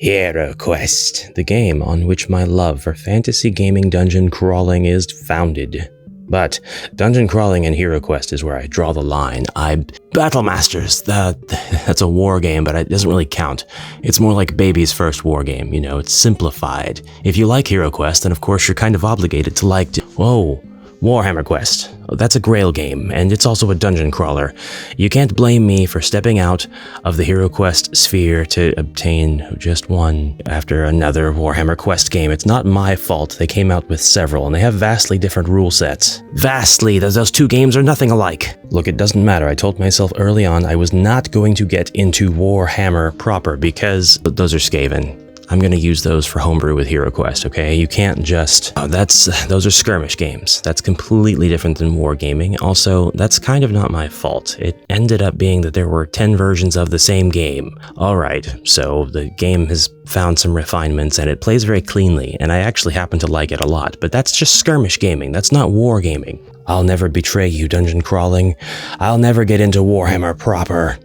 HeroQuest, the game on which my love for fantasy gaming dungeon crawling is founded. But dungeon crawling and HeroQuest is where I draw the line. Battlemasters, that's a war game, but it doesn't really count. It's more like baby's first war game, you know, it's simplified. If you like HeroQuest, then of course you're kind of obligated to like Warhammer Quest. That's a Grail game, and it's also a dungeon crawler. You can't blame me for stepping out of the HeroQuest sphere to obtain just one after another Warhammer Quest game. It's not my fault. They came out with several, and they have vastly different rule sets. Vastly! Those two games are nothing alike. Look, it doesn't matter. I told myself early on I was not going to get into Warhammer proper because those are Skaven. I'm going to use those for homebrew with HeroQuest, okay? You can't just... those are skirmish games. That's completely different than wargaming. Also, that's kind of not my fault. It ended up being that there were 10 versions of the same game. Alright, so the game has found some refinements and it plays very cleanly, and I actually happen to like it a lot, but that's just skirmish gaming. That's not wargaming. I'll never betray you, dungeon crawling. I'll never get into Warhammer proper.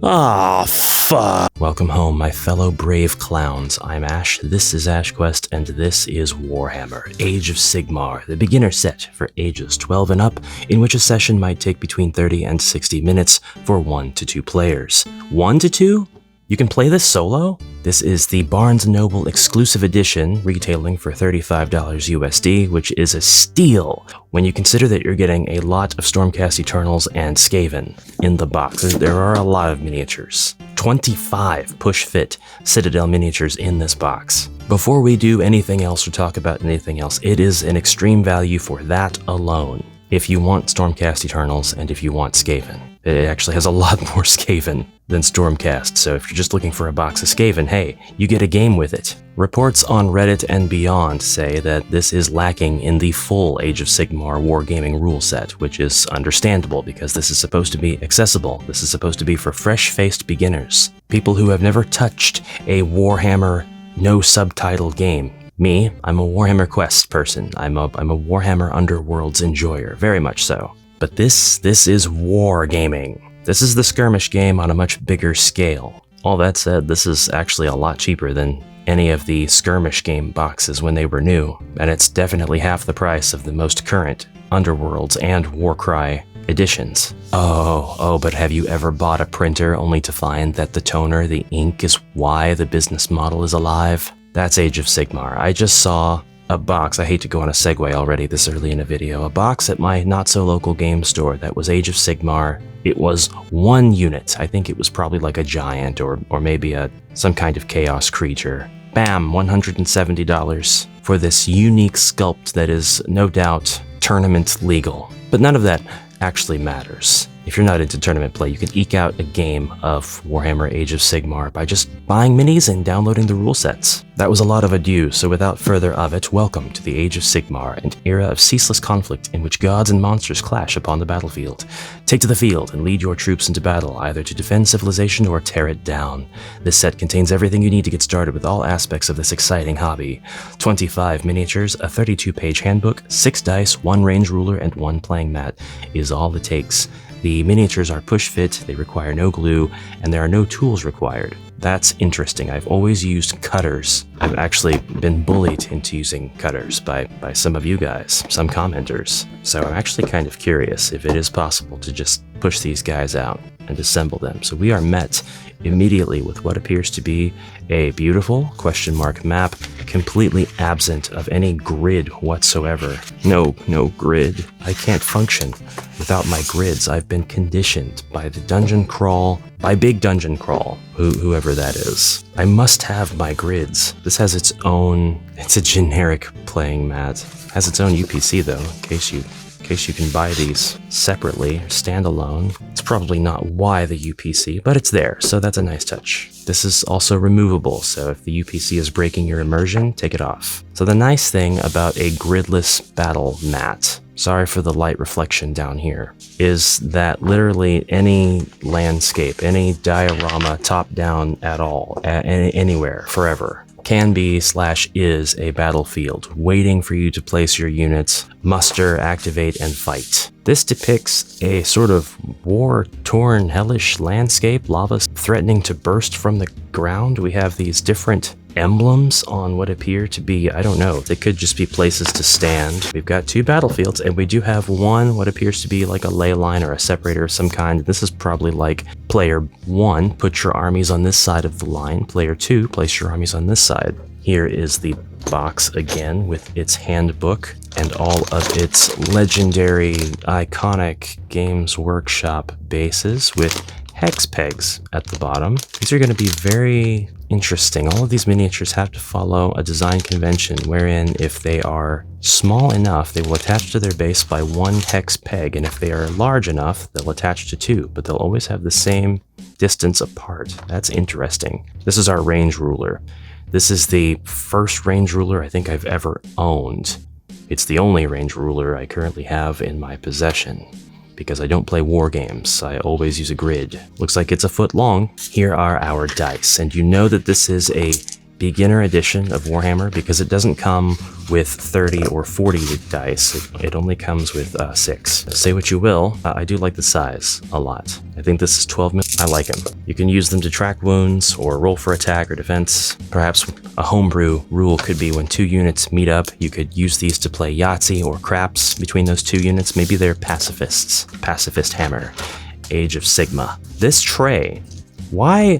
Ah, fuck. Welcome home, my fellow brave clowns. I'm Ash, this is AshQuest, and this is Warhammer, Age of Sigmar, the beginner set for ages 12 and up, in which a session might take between 30 and 60 minutes for 1 to 2 players. 1 to 2? You can play this solo? This is the Barnes & Noble exclusive edition, retailing for $35 USD, which is a steal when you consider that you're getting a lot of Stormcast Eternals and Skaven in the box. There are a lot of miniatures. 25 push-fit Citadel miniatures in this box. Before we do anything else or talk about anything else, it is an extreme value for that alone. If you want Stormcast Eternals and if you want Skaven. It actually has a lot more Skaven than Stormcast, so if you're just looking for a box of Skaven, hey, you get a game with it. Reports on Reddit and beyond say that this is lacking in the full Age of Sigmar wargaming rule set, which is understandable because this is supposed to be accessible. This is supposed to be for fresh-faced beginners. People who have never touched a Warhammer no-subtitle game. Me, I'm a Warhammer Quest person. I'm a Warhammer Underworlds enjoyer, very much so. But this is wargaming. This is the skirmish game on a much bigger scale. All that said, this is actually a lot cheaper than any of the skirmish game boxes when they were new, and it's definitely half the price of the most current Underworlds and Warcry editions. But have you ever bought a printer only to find that the toner, the ink, is why the business model is alive? That's Age of Sigmar. I just saw a box, I hate to go on a segue already this early in a video, a box at my not-so-local game store that was Age of Sigmar. It was 1 unit. I think it was probably like a giant or maybe some kind of chaos creature. Bam, $170 for this unique sculpt that is no doubt tournament legal. But none of that actually matters. If you're not into tournament play, you can eke out a game of Warhammer Age of Sigmar by just buying minis and downloading the rule sets. That was a lot of ado, so without further of it, welcome to the Age of Sigmar, an era of ceaseless conflict in which gods and monsters clash upon the battlefield. Take to the field and lead your troops into battle, either to defend civilization or tear it down. This set contains everything you need to get started with all aspects of this exciting hobby. 25 miniatures, a 32-page handbook, 6 dice, 1 range ruler, and 1 playing mat is all it takes. The miniatures are push-fit, they require no glue, and there are no tools required. That's interesting. I've always used cutters. I've actually been bullied into using cutters by some of you guys, some commenters. So I'm actually kind of curious if it is possible to just push these guys out and assemble them. So we are met immediately with what appears to be a beautiful question mark map, completely absent of any grid whatsoever. No grid. I can't function without my grids. I've been conditioned by the dungeon crawl, by Big Dungeon Crawl, whoever that is. I must have my grids. This has its own, it's a generic playing mat. It has its own UPC though, in case you can buy these separately, standalone. It's probably not why the UPC, but it's there, so that's a nice touch. This is also removable, so if the UPC is breaking your immersion, take it off. So the nice thing about a gridless battle mat, sorry for the light reflection down here, is that literally any landscape, any diorama, top-down at all, anywhere, forever, can be / is a battlefield waiting for you to place your units, muster, activate, and fight. This depicts a sort of war-torn, hellish landscape, lava threatening to burst from the ground. We have these different emblems on what appear to be, I don't know, they could just be places to stand. We've got 2 battlefields, and we do have one, what appears to be like a ley line or a separator of some kind. This is probably like player 1, put your armies on this side of the line. Player 2, place your armies on this side. Here is the box again with its handbook and all of its legendary, iconic Games Workshop bases with hex pegs at the bottom. These are going to be very interesting. All of these miniatures have to follow a design convention wherein if they are small enough, they will attach to their base by 1 hex peg, and if they are large enough, they'll attach to 2, but they'll always have the same distance apart. That's interesting. This is our range ruler. This is the first range ruler I think I've ever owned. It's the only range ruler I currently have in my possession, because I don't play war games. I always use a grid. Looks like it's a foot long. Here are our dice, and you know that this is a beginner edition of Warhammer because it doesn't come with 30 or 40 dice. It only comes with 6. Say what you will, I do like the size a lot. I think this is 12 mil. I like them. You can use them to track wounds or roll for attack or defense. Perhaps a homebrew rule could be when 2 units meet up, you could use these to play Yahtzee or craps between those 2 units. Maybe they're pacifists. Pacifist Hammer. Age of Sigma. This tray, why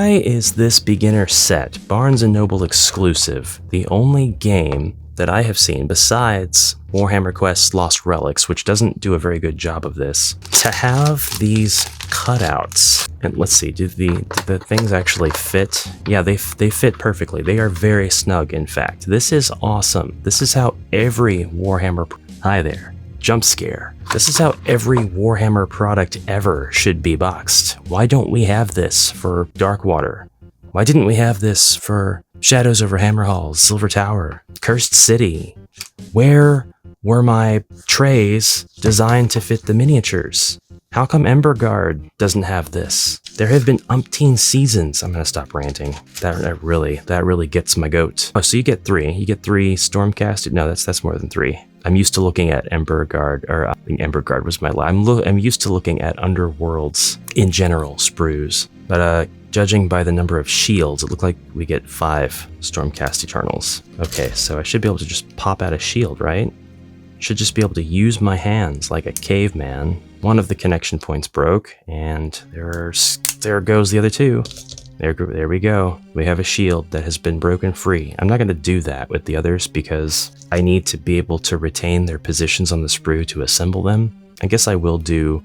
is this beginner set, Barnes & Noble exclusive, the only game that I have seen besides Warhammer Quest Lost Relics, which doesn't do a very good job of this, to have these cutouts? And let's see, do the things actually fit? Yeah, they fit perfectly. They are very snug, in fact. This is awesome. This is how every Warhammer... Hi there. Jump scare. This is how every Warhammer product ever should be boxed. Why don't we have this for Darkwater? Why didn't we have this for Shadows over Hammerhall, Silver Tower, Cursed City? Where were my trays designed to fit the miniatures? How come Emberguard doesn't have this? There have been umpteen seasons. I'm gonna stop ranting. That really gets my goat. Oh, so you get 3. You get 3 Stormcast. No, that's more than 3. I'm used to looking at Emberguard, or I think Emberguard was my last. I'm used to looking at Underworlds in general, sprues. But judging by the number of shields, it looked like we get 5 Stormcast Eternals. Okay, so I should be able to just pop out a shield, right? Should just be able to use my hands like a caveman. One of the connection points broke, and there goes the other 2. There we go. We have a shield that has been broken free. I'm not going to do that with the others because I need to be able to retain their positions on the sprue to assemble them. I guess I will do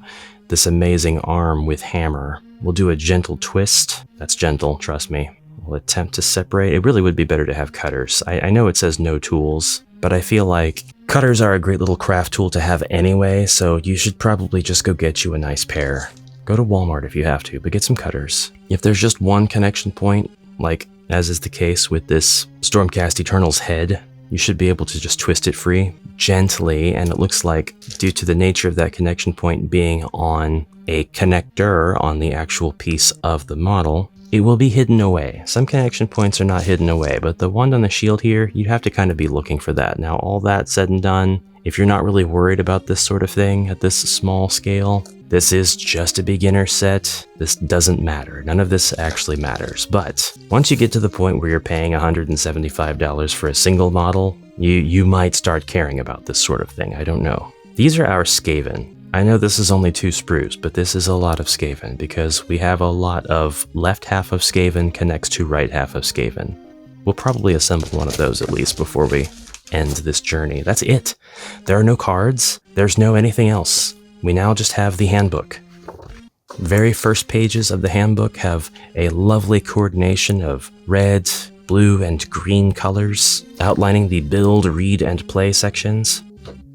this amazing arm with hammer. We'll do a gentle twist. That's gentle, trust me. We'll attempt to separate. It really would be better to have cutters. I know it says no tools, but I feel like cutters are a great little craft tool to have anyway, so you should probably just go get you a nice pair. Go to Walmart if you have to, but get some cutters. If there's just one connection point, like as is the case with this Stormcast Eternal's head, you should be able to just twist it free gently, and it looks like due to the nature of that connection point being on a connector on the actual piece of the model, it will be hidden away. Some connection points are not hidden away, but the one on the shield here, you have to kind of be looking for that. Now, all that said and done, if you're not really worried about this sort of thing at this small scale, this is just a beginner set. This doesn't matter. None of this actually matters. But once you get to the point where you're paying $175 for a single model, you might start caring about this sort of thing. I don't know. These are our Skaven. I know this is only 2 sprues, but this is a lot of Skaven because we have a lot of left half of Skaven connects to right half of Skaven. We'll probably assemble one of those at least before we end this journey. That's it. There are no cards. There's no anything else. We now just have the handbook. Very first pages of the handbook have a lovely coordination of red, blue, and green colors outlining the build, read, and play sections.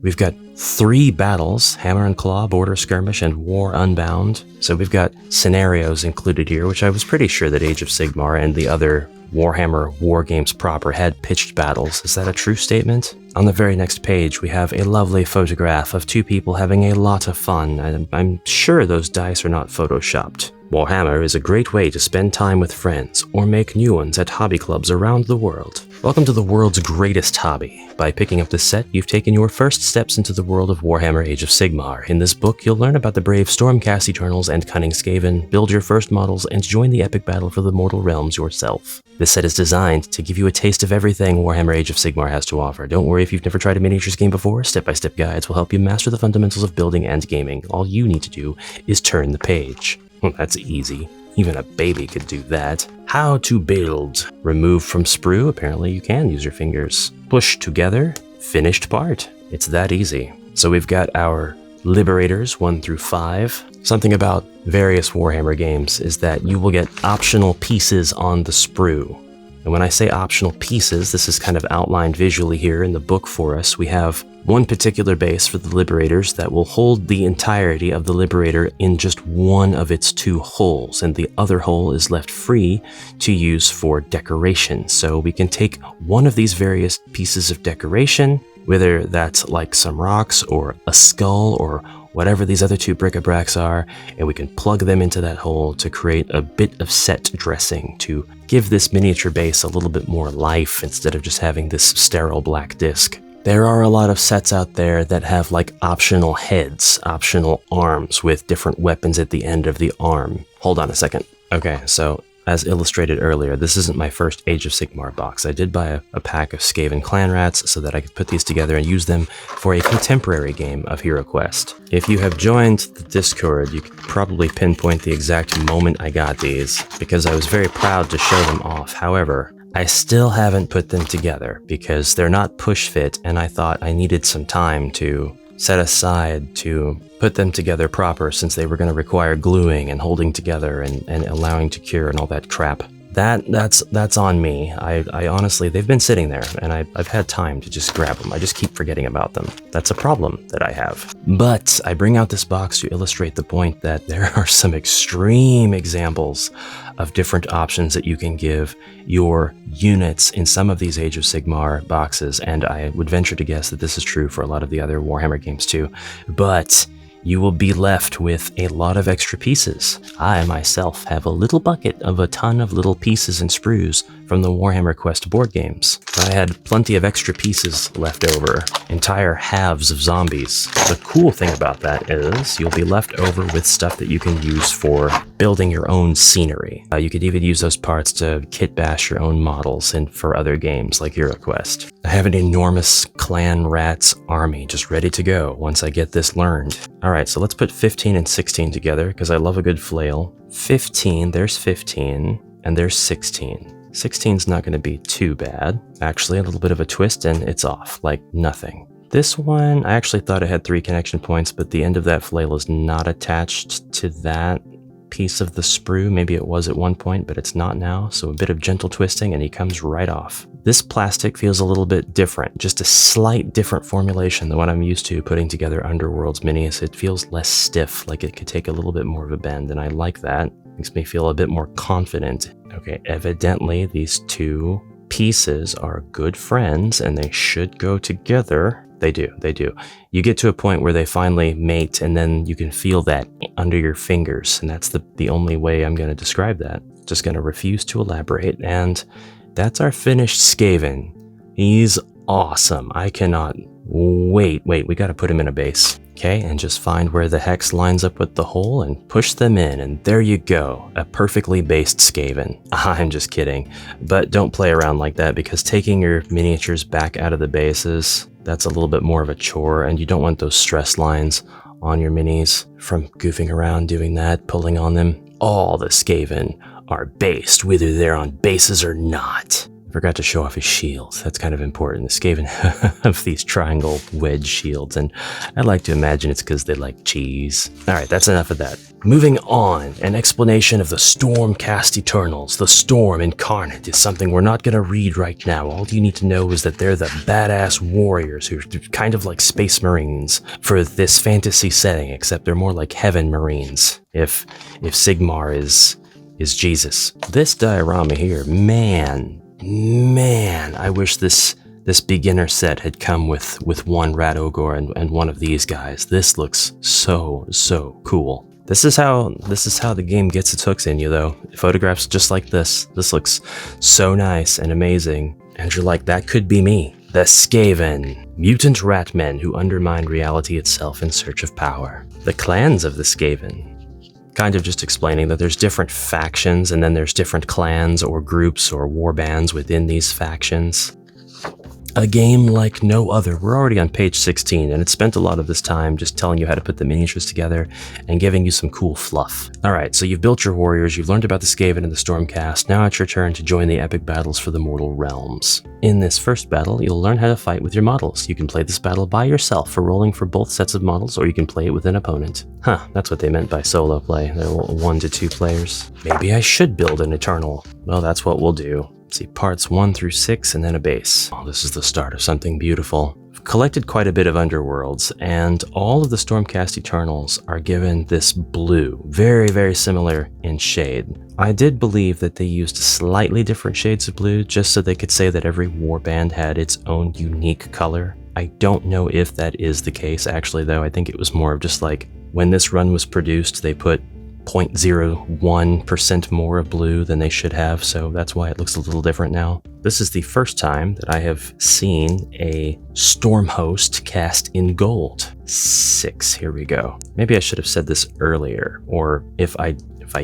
We've got 3 battles, Hammer and Claw, Border Skirmish, and War Unbound. So we've got scenarios included here, which I was pretty sure that Age of Sigmar and the other Warhammer war games proper had pitched battles. Is that a true statement? On the very next page, we have a lovely photograph of 2 people having a lot of fun, and I'm sure those dice are not photoshopped. Warhammer is a great way to spend time with friends or make new ones at hobby clubs around the world. Welcome to the world's greatest hobby. By picking up this set, you've taken your first steps into the world of Warhammer Age of Sigmar. In this book, you'll learn about the brave Stormcast Eternals and cunning Skaven, build your first models, and join the epic battle for the mortal realms yourself. This set is designed to give you a taste of everything Warhammer Age of Sigmar has to offer. Don't worry if you've never tried a miniatures game before, step-by-step guides will help you master the fundamentals of building and gaming. All you need to do is turn the page. That's easy. Even a baby could do that. How to build. Remove from sprue. Apparently you can use your fingers. Push together. Finished part. It's that easy. So we've got our Liberators 1 through 5. Something about various Warhammer games is that you will get optional pieces on the sprue. And when I say optional pieces, this is kind of outlined visually here in the book for us. We have one particular base for the Liberators that will hold the entirety of the Liberator in just one of its two holes, and the other hole is left free to use for decoration. So we can take one of these various pieces of decoration, whether that's like some rocks or a skull or whatever these other two bric-a-bracs are, and we can plug them into that hole to create a bit of set dressing to give this miniature base a little bit more life instead of just having this sterile black disc. There are a lot of sets out there that have like optional heads, optional arms with different weapons at the end of the arm. Hold on a second. Okay, so as illustrated earlier, this isn't my first Age of Sigmar box. I did buy a pack of Skaven clan rats so that I could put these together and use them for a contemporary game of HeroQuest. If you have joined the Discord, you could probably pinpoint the exact moment I got these, because I was very proud to show them off. However, I still haven't put them together because they're not push fit, and I thought I needed some time to set aside to put them together proper, since they were going to require gluing and holding together and allowing to cure and all that crap. That's on me. I honestly, they've been sitting there, and I've had time to just grab them. I just keep forgetting about them. That's a problem that I have. But I bring out this box to illustrate the point that there are some extreme examples of different options that you can give your units in some of these Age of Sigmar boxes, and I would venture to guess that this is true for a lot of the other Warhammer games too. But you will be left with a lot of extra pieces. I myself have a little bucket of a ton of little pieces and sprues from the Warhammer Quest board games. I had plenty of extra pieces left over, entire halves of zombies. The cool thing about that is you'll be left over with stuff that you can use for building your own scenery. You could even use those parts to kit bash your own models and for other games like HeroQuest. I have an enormous clan rats army just ready to go once I get this learned. Alright, so let's put 15 and 16 together because I love a good flail. 15, there's 15, and there's 16. 16's not going to be too bad. Actually, a little bit of a twist and it's off, like nothing. This one, I actually thought it had 3 connection points, but the end of that flail is not attached to that piece of the sprue. Maybe it was at one point, but it's not now. So a bit of gentle twisting and he comes right off. This plastic feels a little bit different, just a slight different formulation than what I'm used to putting together Underworld's minis. It feels less stiff, like it could take a little bit more of a bend, and I like that. Makes me feel a bit more confident. Okay, evidently these two pieces are good friends and they should go together. They do. You get to a point where they finally mate and then you can feel that under your fingers, and that's the only way I'm going to describe that. Just going to refuse to elaborate, and that's our finished Skaven. He's awesome. I cannot wait, we got to put him in a base. Okay, and just find where the hex lines up with the hole and push them in, and there you go, a perfectly based Skaven. I'm just kidding, but don't play around like that, because taking your miniatures back out of the bases, that's a little bit more of a chore, and you don't want those stress lines on your minis from goofing around doing that, pulling on them. All the Skaven are based, whether they're on bases or not. Forgot to show off his shields. That's kind of important. The Skaven have these triangle wedge shields, and I'd like to imagine it's because they like cheese. Alright, that's enough of that. Moving on, an explanation of the Stormcast Eternals. The Storm Incarnate is something we're not going to read right now. All you need to know is that they're the badass warriors who are kind of like Space Marines for this fantasy setting, except they're more like Heaven Marines, if Sigmar is Jesus. This diorama here, man, I wish this beginner set had come with one Rat Ogre and one of these guys. This looks so cool. This is how the game gets its hooks in you, though. Photographs just like this. This looks so nice and amazing. And you're like, that could be me. The Skaven, mutant rat men who undermine reality itself in search of power. The clans of the Skaven. Kind of just explaining that there's different factions and then there's different clans or groups or warbands within these factions. A game like no other. We're already on page 16, and it spent a lot of this time just telling you how to put the miniatures together and giving you some cool fluff. Alright, so you've built your warriors, you've learned about the Skaven and the Stormcast, now it's your turn to join the epic battles for the mortal realms. In this first battle, you'll learn how to fight with your models. You can play this battle by yourself for rolling for both sets of models, or you can play it with an opponent. Huh, that's what they meant by solo play. They're 1 to 2 players. Maybe I should build an Eternal. Well, that's what we'll do. See, parts 1 through 6 and then a base. Oh, this is the start of something beautiful. I've collected quite a bit of underworlds, and all of the Stormcast Eternals are given this blue, very, very similar in shade. I did believe that they used slightly different shades of blue just so they could say that every warband had its own unique color. I don't know if that is the case, actually, though. I think it was more of just like, when this run was produced, they put 0.01% more of blue than they should have, so that's why it looks a little different now. This is the first time that I have seen a storm host cast in gold. 6, here we go. Maybe I should have said this earlier, or if I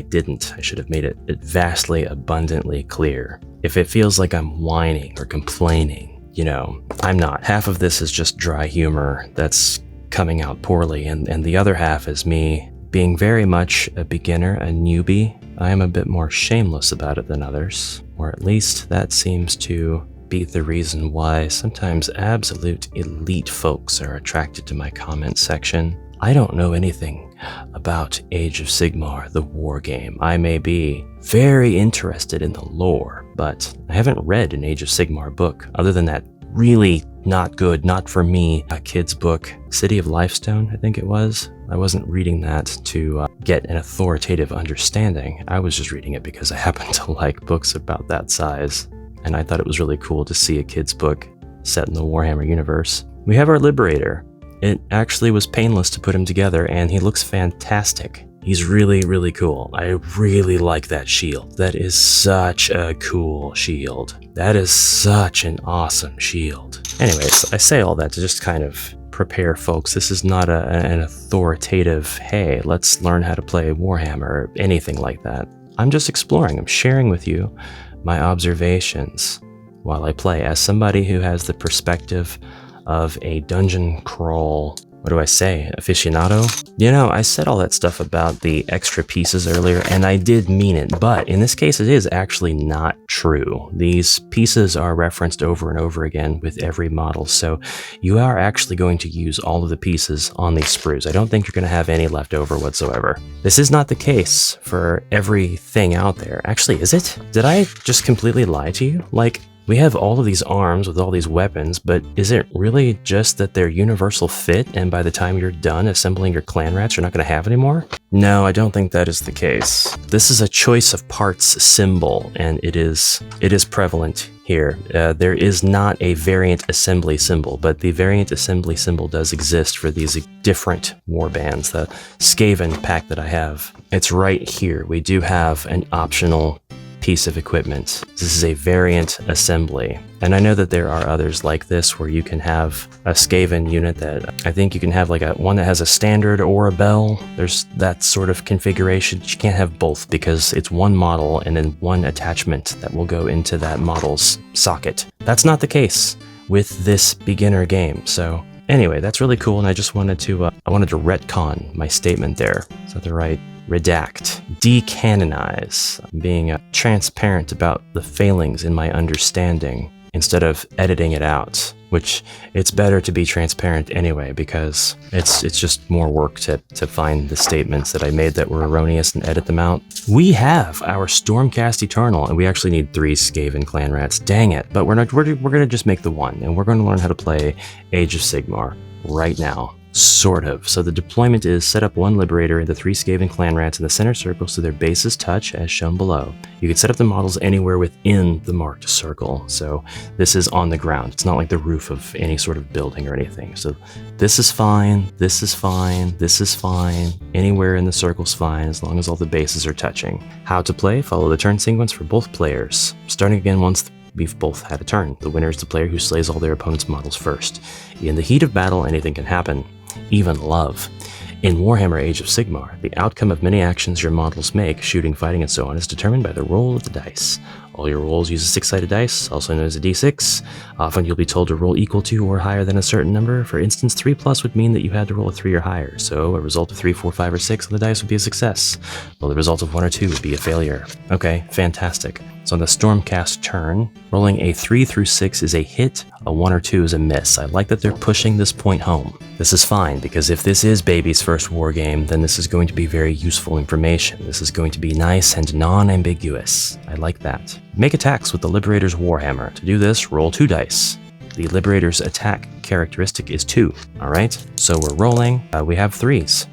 didn't, I should have made it vastly abundantly clear. If it feels like I'm whining or complaining, you know, I'm not. Half of this is just dry humor that's coming out poorly, and the other half is me being very much a beginner, a newbie. I am a bit more shameless about it than others, or at least that seems to be the reason why sometimes absolute elite folks are attracted to my comment section. I don't know anything about Age of Sigmar, the war game. I may be very interested in the lore, but I haven't read an Age of Sigmar book other than that really not good, not for me, a kid's book, City of Lifestone, I think it was. I wasn't reading that to get an authoritative understanding. I was just reading it because I happen to like books about that size, and I thought it was really cool to see a kid's book set in the Warhammer universe. We have our Liberator. It actually was painless to put him together, and he looks fantastic. He's really, really cool. I really like that shield. That is such a cool shield. That is such an awesome shield. Anyways, I say all that to just kind of prepare folks. This is not an authoritative, hey, let's learn how to play Warhammer or anything like that. I'm just exploring. I'm sharing with you my observations while I play as somebody who has the perspective of a dungeon crawl, what do I say, aficionado? You know, I said all that stuff about the extra pieces earlier, and I did mean it, but in this case it is actually not true. These pieces are referenced over and over again with every model, so you are actually going to use all of the pieces on these sprues. I don't think you're going to have any left over whatsoever. This is not the case for everything out there. Actually, is it? Did I just completely lie to you? Like, we have all of these arms with all these weapons, but is it really just that they're universal fit, and by the time you're done assembling your clan rats, you're not going to have any more? No, I don't think that is the case. This is a choice of parts symbol, and it is prevalent here. There is not a variant assembly symbol, but the variant assembly symbol does exist for these different warbands. The Skaven pack that I have, it's right here. We do have an optional piece of equipment. This is a variant assembly, and I know that there are others like this where you can have a Skaven unit that I think you can have like one that has a standard or a bell. There's that sort of configuration. You can't have both because it's one model and then one attachment that will go into that model's socket. That's not the case with this beginner game. So anyway, that's really cool, and I just wanted to retcon my statement there. Is that the right? Redact, decanonize, being transparent about the failings in my understanding instead of editing it out, which it's better to be transparent anyway because it's just more work to find the statements that I made that were erroneous and edit them out. We have our Stormcast Eternal, and we actually need 3 Skaven clan rats. Dang it, but we're gonna just make the one, and we're gonna learn how to play Age of Sigmar right now. Sort of. So the deployment is set up 1 Liberator into 3 Skaven clan rats in the center circle so their bases touch as shown below. You can set up the models anywhere within the marked circle. So this is on the ground. It's not like the roof of any sort of building or anything. So this is fine, this is fine, this is fine. Anywhere in the circle's fine as long as all the bases are touching. How to play? Follow the turn sequence for both players. Starting again once we've both had a turn. The winner is the player who slays all their opponent's models first. In the heat of battle, anything can happen, even love. In Warhammer Age of Sigmar, the outcome of many actions your models make, shooting, fighting, and so on, is determined by the roll of the dice. All your rolls use a 6-sided dice, also known as a d6. Often you'll be told to roll equal to or higher than a certain number. For instance, 3+ would mean that you had to roll a 3 or higher, so a result of 3, 4, 5, or 6 on the dice would be a success, while the result of 1 or 2 would be a failure. Okay, fantastic. So on the Stormcast turn, rolling a 3 through 6 is a hit, a 1 or 2 is a miss. I like that they're pushing this point home. This is fine, because if this is Baby's first war game, then this is going to be very useful information. This is going to be nice and non-ambiguous. I like that. Make attacks with the Liberator's Warhammer. To do this, roll 2 dice. The Liberator's attack characteristic is 2. Alright, so we're rolling. We have 3s.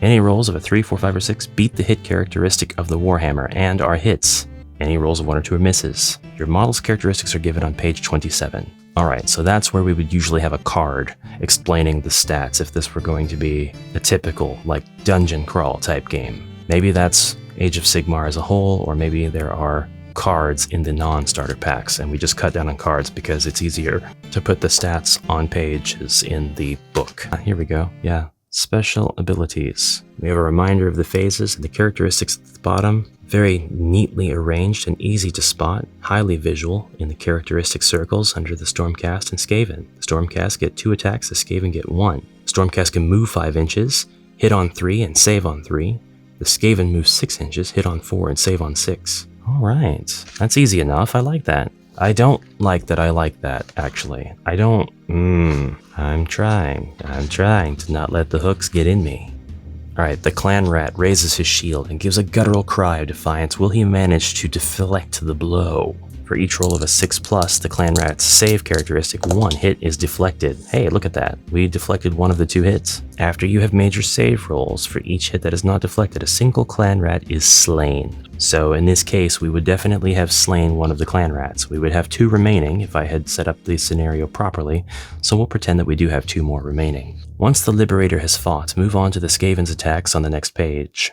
Any rolls of a 3, 4, 5, or 6 beat the hit characteristic of the Warhammer and are hits. Any rolls of 1 or 2 are misses. Your model's characteristics are given on page 27. Alright, so that's where we would usually have a card explaining the stats if this were going to be a typical, like, dungeon crawl type game. Maybe that's Age of Sigmar as a whole, or maybe there are cards in the non-starter packs, and we just cut down on cards because it's easier to put the stats on pages in the book. Here we go, yeah. Special abilities. We have a reminder of the phases and the characteristics at the bottom. Very neatly arranged and easy to spot. Highly visual in the characteristic circles under the Stormcast and Skaven. The Stormcast get 2 attacks, the Skaven get 1. Stormcast can move 5 inches, hit on 3 and save on 3. The Skaven moves 6 inches, hit on 4 and save on 6. Alright, that's easy enough, I like that. I don't like that I like that, actually. I don't, I'm trying to not let the hooks get in me. Alright, the clan rat raises his shield and gives a guttural cry of defiance. Will he manage to deflect the blow? For each roll of a 6+, the clan rat's save characteristic, 1 hit is deflected. Hey, look at that. We deflected 1 of the 2 hits. After you have made your save rolls, for each hit that is not deflected, a single clan rat is slain. So in this case, we would definitely have slain 1 of the clan rats. We would have 2 remaining if I had set up the scenario properly, so we'll pretend that we do have 2 more remaining. Once the Liberator has fought, move on to the Skaven's attacks on the next page.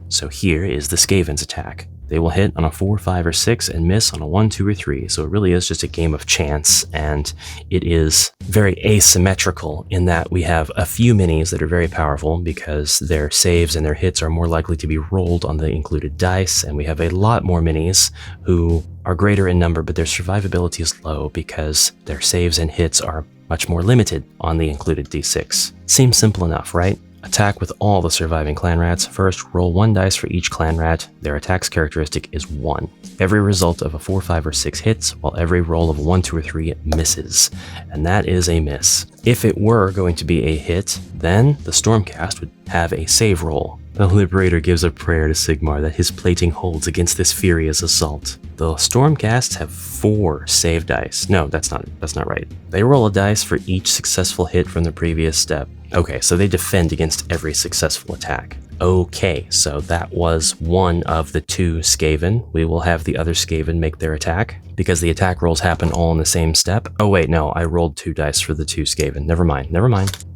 So here is the Skaven's attack. They will hit on a 4, 5, or 6 and miss on a 1, 2, or 3, so it really is just a game of chance, and it is very asymmetrical in that we have a few minis that are very powerful because their saves and their hits are more likely to be rolled on the included dice, and we have a lot more minis who are greater in number, but their survivability is low because their saves and hits are much more limited on the included d6. Seems simple enough, right? Attack with all the surviving clan rats. First, roll 1 dice for each clan rat. Their attack's characteristic is 1. Every result of a 4, 5, or 6 hits, while every roll of a 1, 2, or 3 misses. And that is a miss. If it were going to be a hit, then the Stormcast would have a save roll. The Liberator gives a prayer to Sigmar that his plating holds against this furious assault. The Stormcasts have 4 save dice. No, that's not right. They roll a dice for each successful hit from the previous step. Okay, so they defend against every successful attack. Okay, so that was 1 of the 2 Skaven. We will have the other Skaven make their attack, because the attack rolls happen all in the same step. Oh wait, no, I rolled 2 dice for the 2 Skaven. Never mind.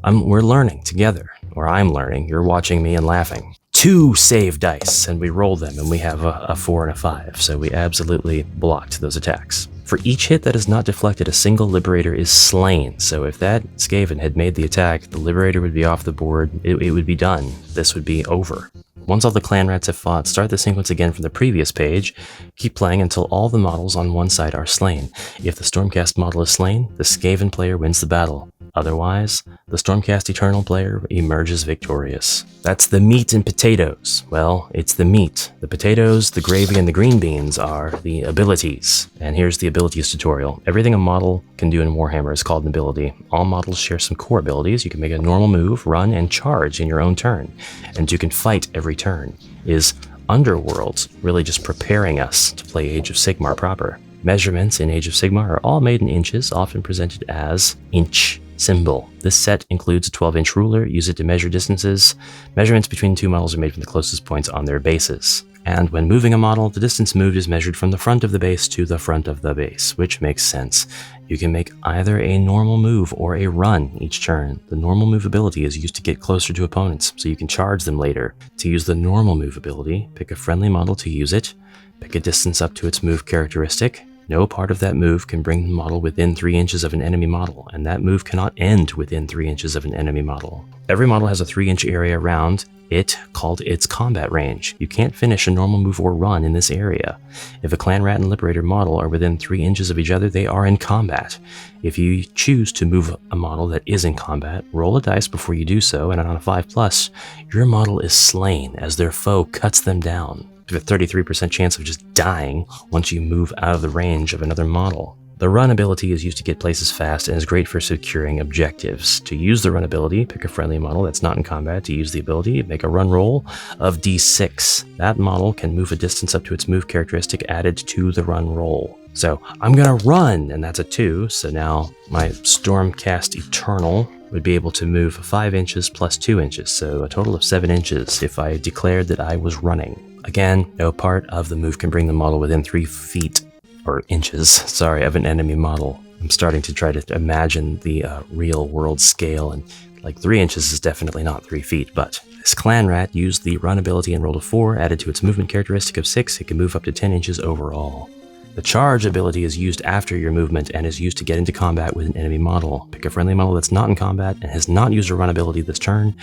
We're learning together. Or I'm learning, you're watching me and laughing. 2 save dice, and we roll them, and we have a 4 and a 5, so we absolutely blocked those attacks. For each hit that is not deflected, a single Liberator is slain, so if that Skaven had made the attack, the Liberator would be off the board, it would be done. This would be over. Once all the clan rats have fought, start the sequence again from the previous page. Keep playing until all the models on one side are slain. If the Stormcast model is slain, the Skaven player wins the battle. Otherwise, the Stormcast Eternal player emerges victorious. That's the meat and potatoes. Well, it's the meat. The potatoes, the gravy, and the green beans are the abilities. And here's the abilities tutorial. Everything a model can do in Warhammer is called an ability. All models share some core abilities. You can make a normal move, run, and charge in your own turn. And you can fight every turn. Is Underworlds really just preparing us to play Age of Sigmar proper? Measurements in Age of Sigmar are all made in inches, often presented as inch symbol. This set includes a 12-inch ruler. Use it to measure distances. Measurements between 2 models are made from the closest points on their bases. And when moving a model, the distance moved is measured from the front of the base to the front of the base, which makes sense. You can make either a normal move or a run each turn. The normal move ability is used to get closer to opponents, so you can charge them later. To use the normal move ability, pick a friendly model to use it, pick a distance up to its move characteristic, No part of that move can bring the model within 3 inches of an enemy model, and that move cannot end within 3 inches of an enemy model. Every model has a 3-inch area around it called its combat range. You can't finish a normal move or run in this area. If a Clan Rat and Liberator model are within 3 inches of each other, they are in combat. If you choose to move a model that is in combat, roll a dice before you do so, and on a 5+, your model is slain as their foe cuts them down. You have a 33% chance of just dying once you move out of the range of another model. The run ability is used to get places fast and is great for securing objectives. To use the run ability, pick a friendly model that's not in combat. To use the ability, make a run roll of d6. That model can move a distance up to its move characteristic added to the run roll. So I'm gonna run, and that's a 2, so now my Stormcast Eternal would be able to move 5 inches plus 2 inches, so a total of 7 inches if I declared that I was running. Again, no part of the move can bring the model within 3 feet or inches, sorry, of an enemy model. I'm starting to try to imagine the real world scale, and like 3 inches is definitely not 3 feet, but this Clan Rat used the run ability and rolled a 4, added to its movement characteristic of 6, it can move up to 10 inches overall. The charge ability is used after your movement and is used to get into combat with an enemy model. Pick a friendly model that's not in combat and has not used a run ability this turn,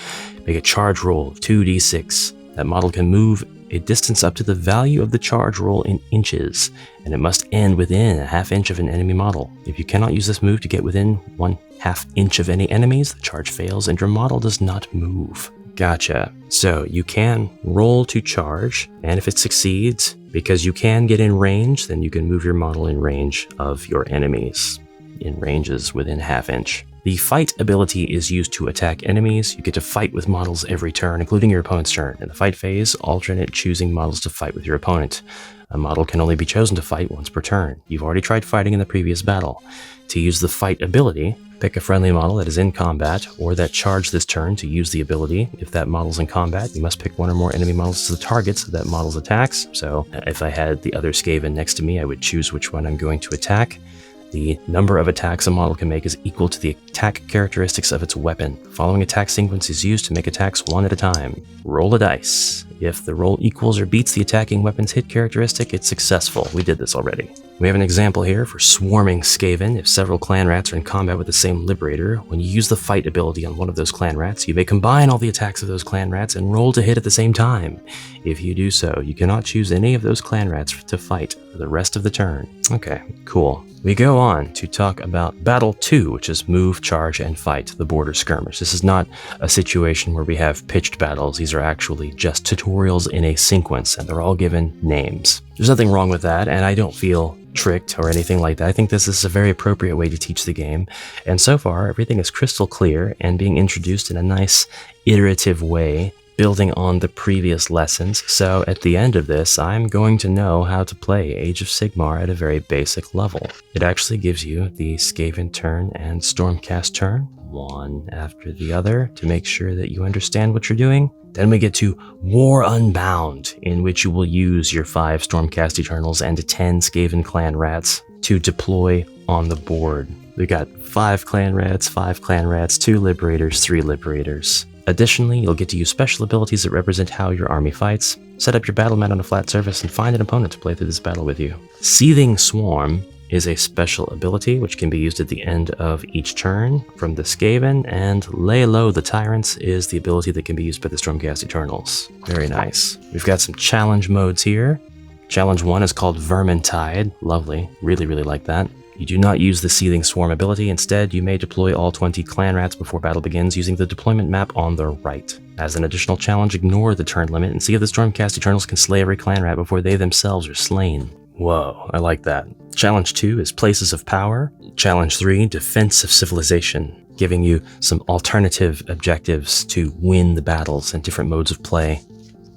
make a charge roll of 2d6. That model can move a distance up to the value of the charge roll in inches, and it must end within a ½ inch of an enemy model. If you cannot use this move to get within 1/2 inch of any enemies, the charge fails and your model does not move. Gotcha. So you can roll to charge, and if it succeeds, because you can get in range, then you can move your model in range of your enemies, in ranges within ½ inch. The fight ability is used to attack enemies. You get to fight with models every turn, including your opponent's turn. In the fight phase, alternate choosing models to fight with your opponent. A model can only be chosen to fight once per turn. You've already tried fighting in the previous battle. To use the fight ability, pick a friendly model that is in combat or that charged this turn to use the ability. If that model's in combat, you must pick one or more enemy models as the targets of that model's attacks. So if I had the other Skaven next to me, I would choose which one I'm going to attack. The number of attacks a model can make is equal to the attack characteristics of its weapon. The following attack sequence is used to make attacks one at a time. Roll a dice. If the roll equals or beats the attacking weapon's hit characteristic, it's successful. We did this already. We have an example here for Swarming Skaven. If several Clan Rats are in combat with the same Liberator, when you use the fight ability on one of those Clan Rats, you may combine all the attacks of those Clan Rats and roll to hit at the same time. If you do so, you cannot choose any of those Clan Rats to fight for the rest of the turn. Okay, cool. We go on to talk about Battle 2, which is Move, Charge, and Fight, the Border Skirmish. This is not a situation where we have pitched battles. These are actually just tutorials in a sequence, and they're all given names. There's nothing wrong with that, and I don't feel tricked or anything like that. I think this is a very appropriate way to teach the game, and so far everything is crystal clear and being introduced in a nice iterative way, building on the previous lessons. So at the end of this, I'm going to know how to play Age of Sigmar at a very basic level. It actually gives you the Skaven turn and Stormcast turn, one after the other, to make sure that you understand what you're doing. Then we get to War Unbound, in which you will use your 5 Stormcast Eternals and 10 Skaven Clan Rats to deploy on the board. We got 5 Clan Rats, 2 Liberators, 3 Liberators. Additionally, you'll get to use special abilities that represent how your army fights, set up your battle mat on a flat surface, and find an opponent to play through this battle with you. Seething Swarm is a special ability which can be used at the end of each turn from the Skaven, and Lay Low the Tyrants is the ability that can be used by the Stormcast Eternals. Very nice. We've got some challenge modes here. Challenge 1 is called Vermintide. Lovely. Really, really like that. You do not use the Seething Swarm ability. Instead, you may deploy all 20 Clan Rats before battle begins using the deployment map on the right. As an additional challenge, ignore the turn limit and see if the Stormcast Eternals can slay every Clan Rat before they themselves are slain. Whoa, I like that. Challenge 2 is Places of Power. Challenge 3, Defense of Civilization, giving you some alternative objectives to win the battles and different modes of play.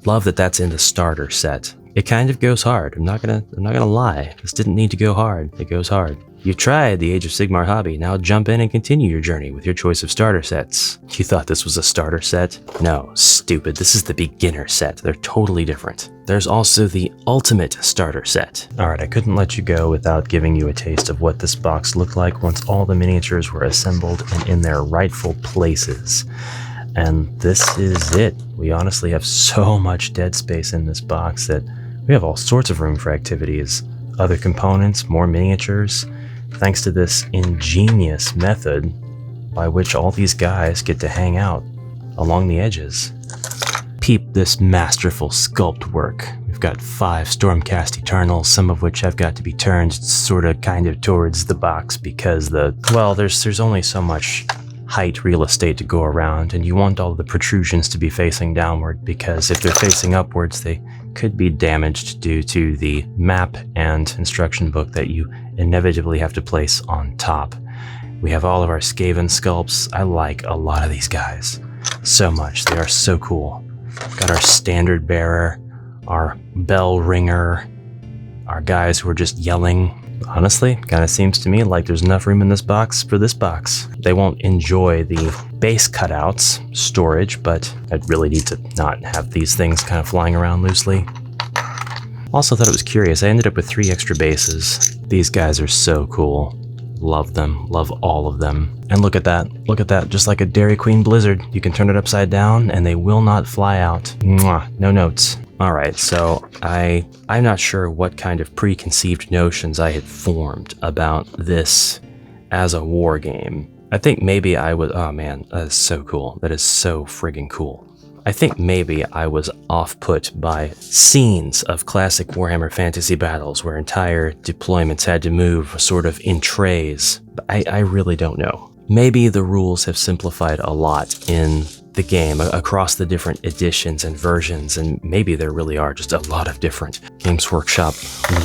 Love that that's in the starter set. It kind of goes hard. I'm not gonna lie. This didn't need to go hard. It goes hard. You've tried the Age of Sigmar hobby. Now jump in and continue your journey with your choice of starter sets. You thought this was a starter set? No, stupid. This is the beginner set. They're totally different. There's also the ultimate starter set. Alright, I couldn't let you go without giving you a taste of what this box looked like once all the miniatures were assembled and in their rightful places. And this is it. We honestly have so much dead space in this box that we have all sorts of room for activities. other components, more miniatures, thanks to this ingenious method by which all these guys get to hang out along the edges. Peep this masterful sculpt work. We've got 5 Stormcast Eternals, some of which have got to be turned sort of kind of towards the box because there's only so much height real estate to go around, and you want all the protrusions to be facing downward because if they're facing upwards, they could be damaged due to the map and instruction book that you inevitably have to place on top. We have all of our Skaven sculpts. I like a lot of these guys so much. They are so cool. Got our standard bearer, our bell ringer, our guys who are just yelling. Honestly, kind of seems to me like there's enough room in this box for this box. They won't enjoy the base cutouts, storage, but I'd really need to not have these things kind of flying around loosely. Also thought it was curious, I ended up with 3 extra bases. These guys are so cool. Love them, love all of them. And look at that, just like a Dairy Queen Blizzard. You can turn it upside down and they will not fly out. Mwah, no notes. Alright, so I'm not sure what kind of preconceived notions I had formed about this as a war game. I think maybe I was, oh man, that is so cool. That is so friggin' cool. I think maybe I was off-put by scenes of classic Warhammer fantasy battles where entire deployments had to move sort of in trays. But I really don't know. Maybe the rules have simplified a lot in the game across the different editions and versions, and maybe there really are just a lot of different Games Workshop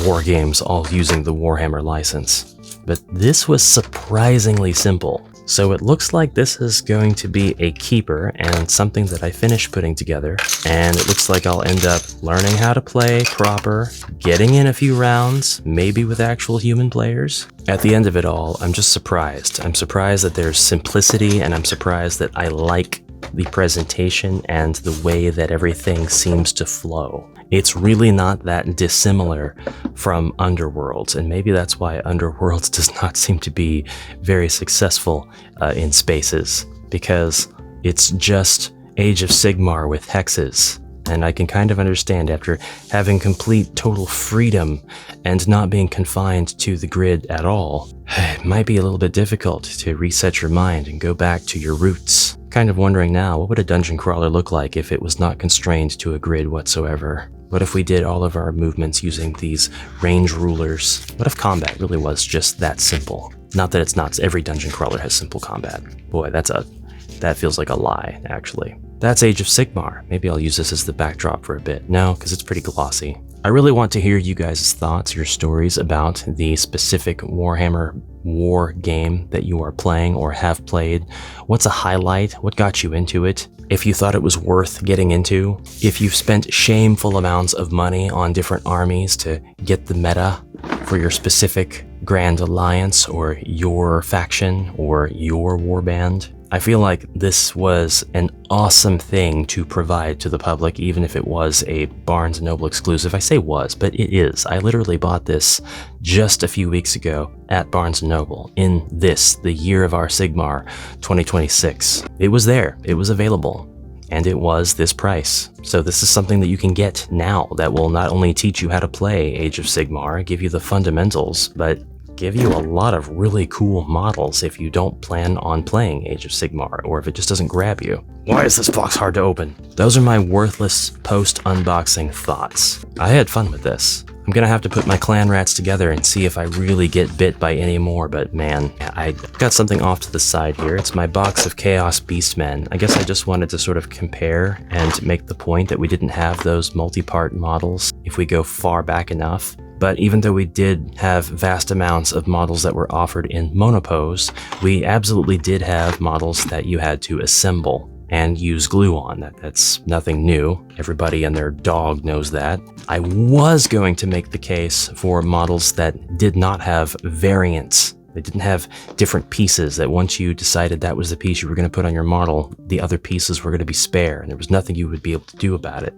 war games all using the Warhammer license. But this was surprisingly simple. So it looks like this is going to be a keeper and something that I finished putting together, and it looks like I'll end up learning how to play proper, getting in a few rounds, maybe with actual human players. At the end of it all, I'm just surprised. I'm surprised that there's simplicity, and I'm surprised that I like the presentation and the way that everything seems to flow. It's really not that dissimilar from Underworlds, and maybe that's why Underworlds does not seem to be very successful in spaces, because it's just Age of Sigmar with hexes. And I can kind of understand, after having complete total freedom and not being confined to the grid at all, it might be a little bit difficult to reset your mind and go back to your roots. Kind of wondering now, what would a dungeon crawler look like if it was not constrained to a grid whatsoever? What if we did all of our movements using these range rulers? What if combat really was just that simple? Not that it's not, every dungeon crawler has simple combat. Boy, that feels like a lie, actually. That's Age of Sigmar. Maybe I'll use this as the backdrop for a bit. No, because it's pretty glossy. I really want to hear you guys' thoughts, your stories about the specific Warhammer war game that you are playing or have played. What's a highlight? What got you into it? If you thought it was worth getting into? If you've spent shameful amounts of money on different armies to get the meta for your specific Grand Alliance or your faction or your warband? I feel like this was an awesome thing to provide to the public, even if it was a Barnes & Noble exclusive. I say was, but it is. I literally bought this just a few weeks ago at Barnes & Noble in the year of our Sigmar 2026. It was there, it was available, and it was this price. So this is something that you can get now that will not only teach you how to play Age of Sigmar, give you the fundamentals, but give you a lot of really cool models if you don't plan on playing Age of Sigmar, or if it just doesn't grab you. Why is this box hard to open? Those are my worthless post-unboxing thoughts. I had fun with this. I'm gonna have to put my clan rats together and see if I really get bit by any more, but man, I got something off to the side here. It's my box of Chaos Beastmen. I guess I just wanted to sort of compare and make the point that we didn't have those multi-part models if we go far back enough. But even though we did have vast amounts of models that were offered in monopose, we absolutely did have models that you had to assemble and use glue on. That's nothing new. Everybody and their dog knows that. I was going to make the case for models that did not have variants. They didn't have different pieces that once you decided that was the piece you were going to put on your model, the other pieces were going to be spare, and there was nothing you would be able to do about it.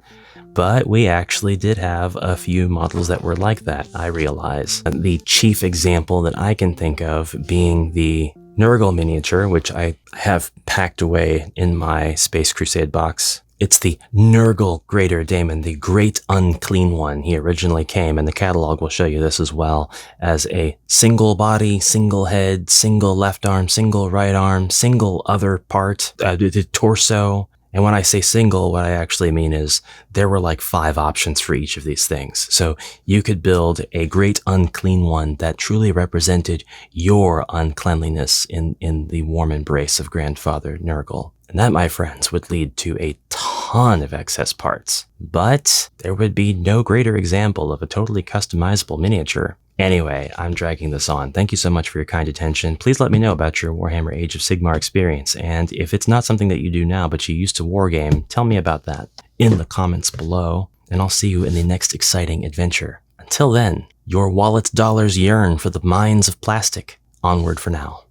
But we actually did have a few models that were like that, I realize. The chief example that I can think of being the Nurgle miniature, which I have packed away in my Space Crusade box. It's the Nurgle Greater Daemon, the Great Unclean One. He originally came, and the catalog will show you this as well, as a single body, single head, single left arm, single right arm, single other part, the torso. And when I say single, what I actually mean is there were like 5 options for each of these things. So you could build a Great Unclean One that truly represented your uncleanliness in the warm embrace of Grandfather Nurgle. And that, my friends, would lead to a ton of excess parts. But there would be no greater example of a totally customizable miniature. Anyway, I'm dragging this on. Thank you so much for your kind attention. Please let me know about your Warhammer Age of Sigmar experience, and if it's not something that you do now but you used to wargame, tell me about that in the comments below, and I'll see you in the next exciting adventure. Until then, your wallet's dollars yearn for the mines of plastic. Onward for now.